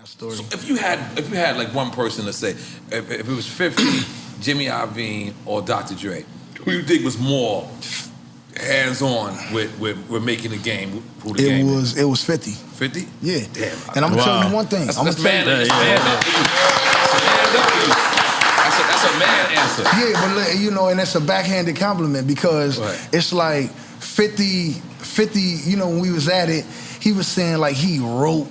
story. So if you had like one person to say, if it was 50, Jimmy Iovine or Dr. Dre, who you think was more hands-on with making the game? Who the game It was 50. 50? Yeah. Damn. And I'm gonna tell you one thing. That's a man answer. Yeah, but you know, and it's a backhanded compliment because it's like 50, you know, when we was at it, he was saying like he wrote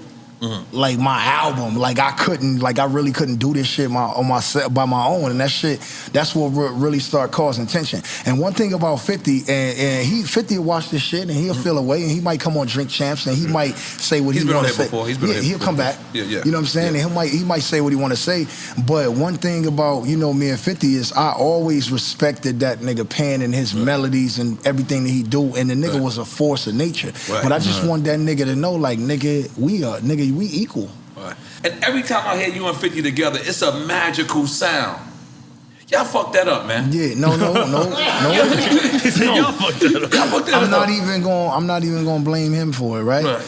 like my album, like I really couldn't do this shit by my own, and that's what really started causing tension. And one thing about 50, and 50 will watch this shit and he'll feel away, and he might come on Drink Champs and he might say what he want to say. He'll come back. Yeah. You know what I'm saying? And he might say what he want to say. But one thing about, you know, me and 50 is I always respected that nigga Pan and his melodies and everything that he do, and the nigga was a force of nature. But I just want that nigga to know, like, nigga, we equal. Right. And every time I hear you and 50 together, it's a magical sound. Y'all fucked that up, man. Yeah, no. He said, y'all fucked that up. I'm not even gonna blame him for it, right?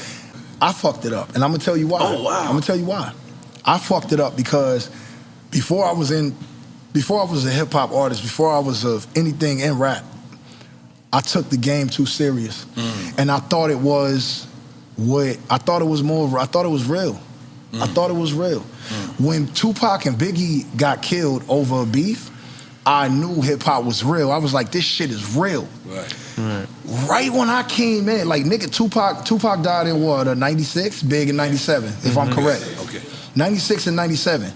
I fucked it up, and I'm gonna tell you why. Oh, wow. I'm gonna tell you why. I fucked it up because before I was a hip hop artist, before I was of anything in rap, I took the game too serious, and I thought it was real. I thought it was real. When Tupac and Biggie got killed over a beef, I knew hip hop was real. I was like, this shit is real. Right when I came in, like nigga, Tupac died in what, 96? Big in 97, if I'm correct. Okay. 96 and 97.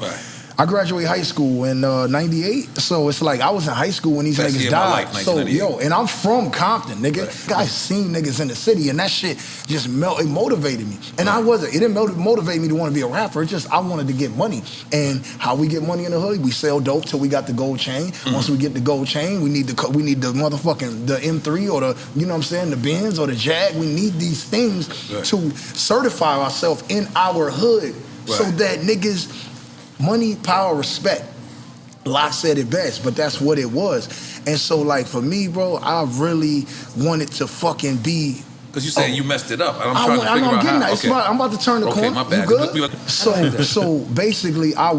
I graduated high school in 98, so it's like I was in high school when these niggas died. So and I'm from Compton, nigga. I seen niggas in the city, and that shit just it motivated me. And it didn't motivate me to want to be a rapper. It's just I wanted to get money. And how we get money in the hood? We sell dope till we got the gold chain. Once we get the gold chain, we need the motherfucking the M3 or the, you know what I'm saying, the Benz or the Jag. We need these things to certify ourselves in our hood, so that niggas. Money, power, respect. Locke said it best, but that's what it was. And so, like, for me, bro, I really wanted to fucking be... Because you saying you messed it up. I'm trying to figure out how. Okay. I'm about to turn the corner. My bad. You good? So basically, I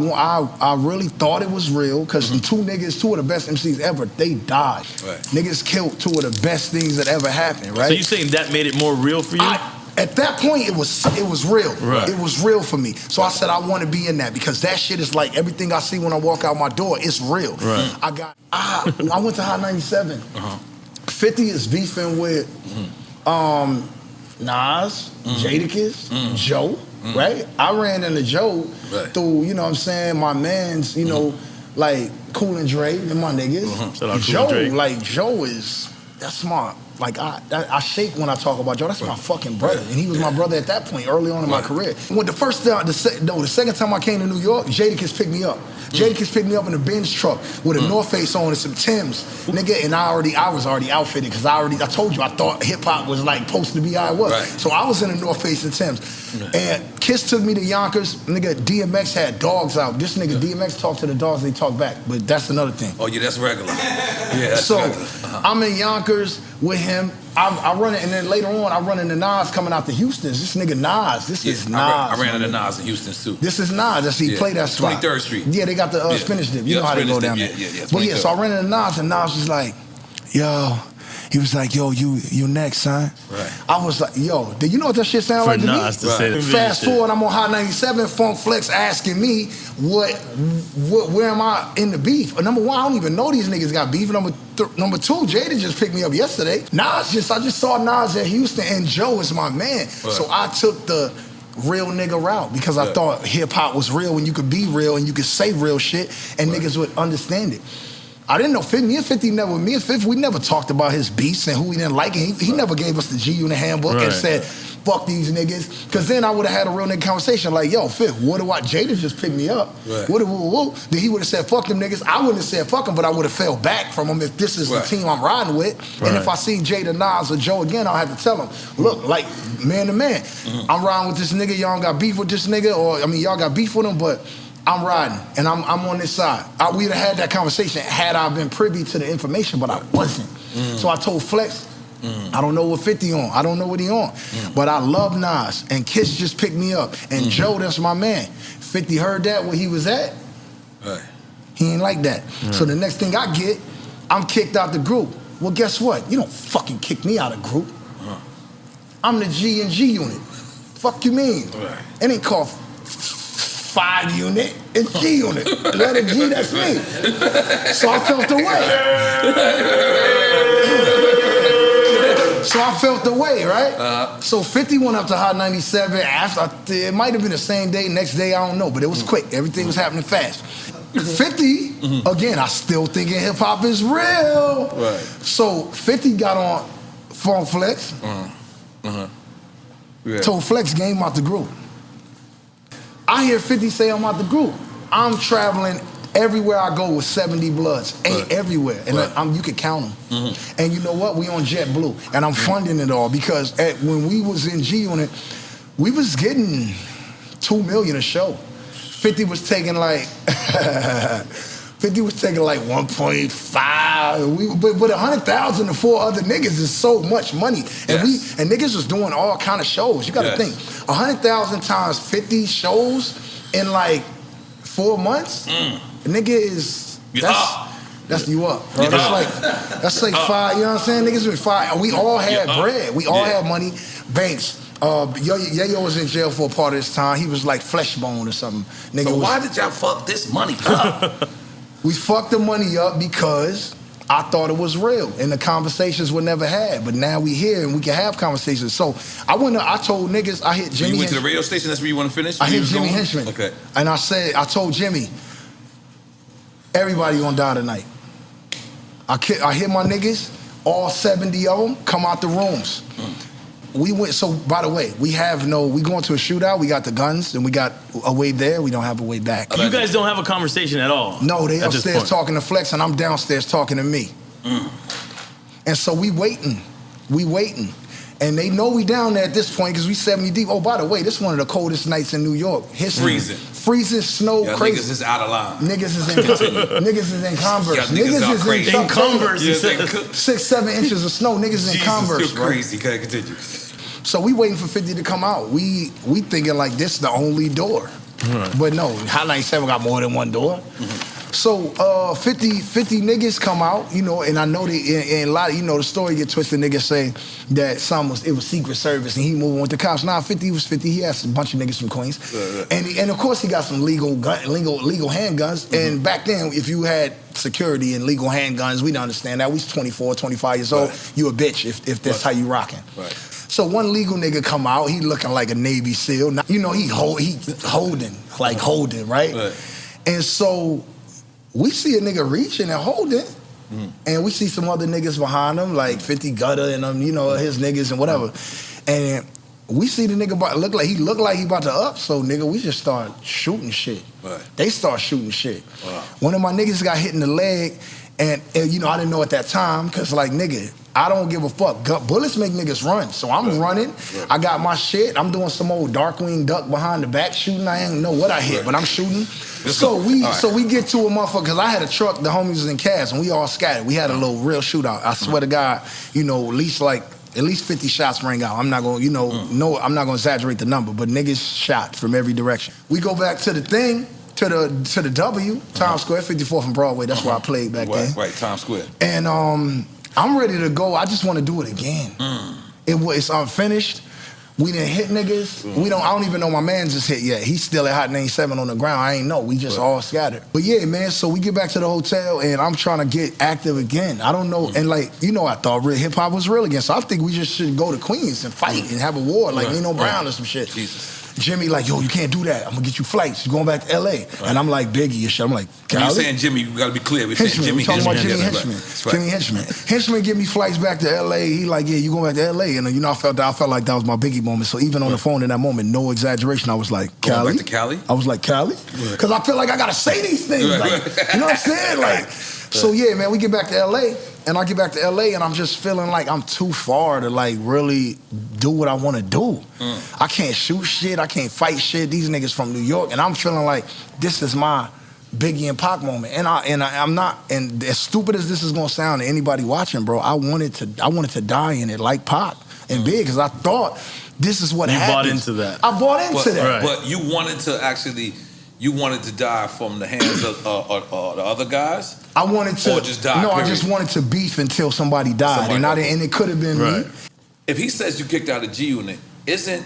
really thought it was real, because two of the best MCs ever, they died. Niggas killed two of the best things that ever happened, right? So you saying that made it more real for you? At that point, it was real. It was real for me. So I said I want to be in that, because that shit is like everything I see when I walk out my door. It's real. I went to Hot 97. 50 is beefing with Nas, Jadakiss, Joe. Right? I ran into Joe through, you know what I'm saying, my mans, you know, like Cool and Dre and my niggas. Joe is, that's smart. Like, I shake when I talk about Joe. That's my fucking brother. And he was my brother at that point, early on in my career. When the second time I came to New York, Jadakiss picked me up. Jadakiss picked me up in a Benz truck with a North Face on and some Timbs, nigga. And I was already outfitted, because I told you, I thought hip hop was like supposed to be how it was. So I was in a North Face and Timbs. And Kiss took me to Yonkers. Nigga, DMX had dogs out. This nigga DMX talked to the dogs, they talk back. But that's another thing. Oh yeah, that's regular. Yeah, that's regular. I'm in Yonkers with him. I run it, and then later on, I run into Nas coming out to Houston. This nigga Nas. This is Nas. I ran into Nas in Houston too. This is Nas. He played that spot. 23rd Street. Yeah, they got the spinach dip. You know how they go down there. But yeah, so I ran into Nas, and Nas was like, yo. He was like, yo, you next, son. I was like, yo, do you know what that shit sound like to me? Fast forward, I'm on Hot 97, Funk Flex asking me where am I in the beef? Number one, I don't even know these niggas got beef. Number two, Jada just picked me up yesterday. I just saw Nas at Houston, and Joe is my man. So I took the real nigga route, because I thought hip hop was real, and you could be real and you could say real shit, and niggas would understand it. I didn't know 50. Me and 50 we never talked about his beats and who we didn't like. And he never gave us the G-Unit handbook and said, fuck these niggas. Because then I would have had a real nigga conversation like, yo, Fifth, Jada just picked me up. Then he would have said, fuck them niggas. I wouldn't have said fuck them, but I would have fell back from them if this is the team I'm riding with. And if I see Jada, Nas, or Joe again, I'll have to tell them, look, like, man to man, I'm riding with this nigga. Y'all got beef with this nigga, or, I mean, y'all got beef with him, but I'm riding, and I'm on this side. We'd have had that conversation had I been privy to the information, but I wasn't. So I told Flex, I don't know what 50 on. I don't know what he on. But I love Nas. And Kiss just picked me up. And Joe, that's my man. 50 heard that where he was at. Right. He ain't like that. So the next thing I get, I'm kicked out the group. Well, guess what? You don't fucking kick me out of group. I'm the G and G unit. Fuck you mean? Right. It ain't called 5 unit. It's G unit. Let it G, that's me. So I felt the way. So I felt the way, right? So 50 went up to Hot 97. After it might have been the same day, next day, I don't know, but it was quick. Everything was happening fast. 50, again, I still thinking hip hop is real. Right. So 50 got on Funk Flex. Told Flex, game out the group. I hear 50 say I'm out the group. I'm traveling everywhere I go with 70 Bloods. Ain't everywhere. And you can count them. And you know what? We on JetBlue. And I'm funding it all because when we was in G Unit, we was getting $2 million a show. 50 was taking like 50 was taking like 1.5. But 100,000 to 4 other niggas is so much money. And and niggas was doing all kind of shows. You gotta think, 100,000 times 50 shows in like 4 months, nigga is that's you up, bro. That's like 5, you know what I'm saying? Niggas been 5. We all had bread. We all had money. Banks. Yayo was in jail for a part of his time. He was like Fleshbone or something. Nigga, so why did y'all fuck this money up? We fucked the money up because I thought it was real and the conversations were never had. But now we here and we can have conversations. So I told niggas, I hit Jimmy. You went to the radio station, that's where you want to finish? I hit Jimmy Henchman. Okay. And I told Jimmy, everybody gonna die tonight. I hit my niggas, all 70 of them, come out the rooms. We went, so by the way, we going to a shootout, we got the guns, and we got a way there, we don't have a way back. You guys don't have a conversation at all? No, they upstairs talking to Flex, and I'm downstairs talking to me. And so we waiting. And they know we down there at this point, because we 70 deep. Oh, by the way, this is one of the coldest nights in New York. Freezing, snow, crazy. Niggas is out of line. Niggas is in Converse. Niggas is in Converse. 6, 7 inches of snow. Niggas in Converse. You're crazy. Can I continue? So we waiting for 50 to come out. We thinking like this is the only door. But no, Hot 97 got more than one door. So 50 niggas come out, you know, and I know and a lot of, you know, the story get twisted. Niggas say that it was Secret Service and he moved with the cops. Nah, 50 was 50. He has a bunch of niggas from Queens, and of course he got some legal handguns. And back then, if you had security and legal handguns, we don't understand that. We was 24, 25 years old. You a bitch if that's how you rocking. So one legal nigga come out. He looking like a Navy SEAL. You know, he holding, right? And so we see a nigga reaching and holding, and we see some other niggas behind him, like 50 Gutter and them, you know, his niggas and whatever. And we see the nigga look like he about to up, so nigga, we just start shooting shit. They start shooting shit. One of my niggas got hit in the leg, and you know, I didn't know at that time, because like, nigga, I don't give a fuck. Bullets make niggas run, so I'm running. I got my shit. I'm doing some old Darkwing Duck behind the back shooting. I ain't know what I hit, but I'm shooting. So we get to a motherfucker, because I had a truck, the homies was in Cass, and we all scattered. We had a little real shootout. I swear to God, you know, at least 50 shots rang out. I'm not gonna, I'm not gonna exaggerate the number, but niggas shot from every direction. We go back to the thing, to the W, Times Square, 54th and Broadway. That's where I played back then. Right, Times Square. And I'm ready to go. I just want to do it again. It's unfinished. We didn't hit niggas. I don't even know my man's just hit yet. He's still at Hot 97 on the ground. I ain't know. We just all scattered. But yeah, man, so we get back to the hotel and I'm trying to get active again. I don't know. And like, you know, I thought real hip hop was real again. So I think we just should go to Queens and fight and have a war like Nino Brown or some shit. Jesus. Jimmy like, yo, you can't do that. I'm gonna get you flights. You're going back to LA. And I'm like, Biggie and shit. I'm like, Cali? When you're saying Jimmy, you gotta be clear. We're saying Jimmy Henchman. Jimmy Henchman. Jimmy Henchman. Henchman give me flights back to LA. He like, yeah, you going back to LA. And you know, I felt like that was my Biggie moment. So even on the phone in that moment, no exaggeration, I was like, Cali? Going back to Cali? I was like, Cali? Because I feel like I gotta say these things. Like, you know what I'm saying? Like, so yeah, man, we get back to LA. And I get back to LA and I'm just feeling like I'm too far to like really do what I want to do. I can't shoot shit. I can't fight shit. These niggas from New York. And I'm feeling like this is my Biggie and Pac moment. And I'm not, and as stupid as this is gonna sound to anybody watching, bro, I wanted to die in it like Pac and Big, because I thought this is what happened. You bought into that. I bought into that. Right. But you wanted to die from the hands of the other guys? I wanted to, or just die, no, period? I just wanted to beef until somebody died, and it could have been me. If he says you kicked out of G Unit, isn't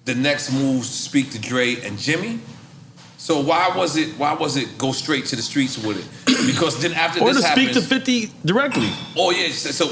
the next move speak to Dre and Jimmy? So why was it go straight to the streets with it? Because then after or this happened, speak to 50 directly. Oh yeah, so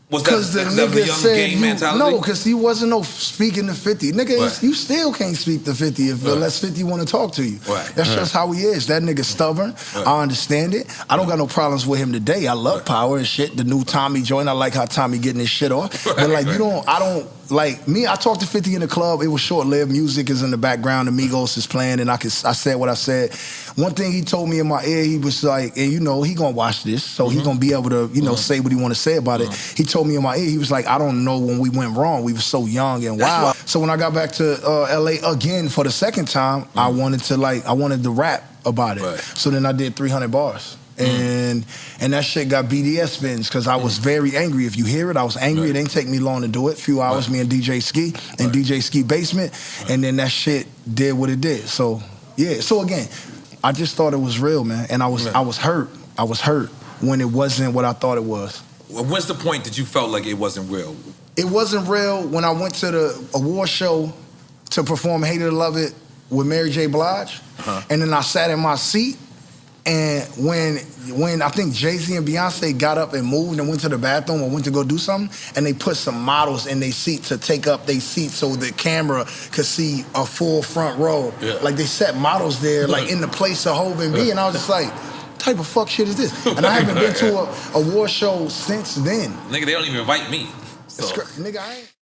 was Because the nigga young said game mentality? no, because he wasn't no speaking to 50. Nigga, Right. you still can't speak to 50 unless 50 want to talk to you. Right. That's just how he is. That nigga stubborn. I understand it. I don't got no problems with him today. I love Power and shit. The new Tommy joint. I like how Tommy getting his shit off. But like I don't like me. I talked to 50 in the club. It was short lived. Music is in the background. Amigos is playing, and I said what I said. One thing he told me in my ear, he was like, and you know, he gonna watch this, so he gonna be able to, you know, say what he want to say about it. He told me in my ear, he was like, I don't know when we went wrong. We were so young and wild. So when I got back to LA again for the second time, I wanted to rap about it. So then I did 300 bars. And that shit got BDS spins because I was very angry. If you hear it, I was angry. It didn't take me long to do it. Few hours, me and DJ Ski in DJ Ski basement, and then that shit did what it did. So yeah. So again, I just thought it was real, man, and I was hurt. I was hurt when it wasn't what I thought it was. When's the point that you felt like it wasn't real? It wasn't real when I went to the award show to perform "Hate It or Love It" with Mary J. Blige, and then I sat in my seat. And when I think Jay-Z and Beyonce got up and moved and went to the bathroom or went to go do something, and they put some models in their seat to take up their seat so the camera could see a full front row. Like they set models there, like in the place of Hov and B, and I was just like, what type of fuck shit is this? And I haven't been to a award show since then. Nigga, they don't even invite me. So. Nigga, I ain't.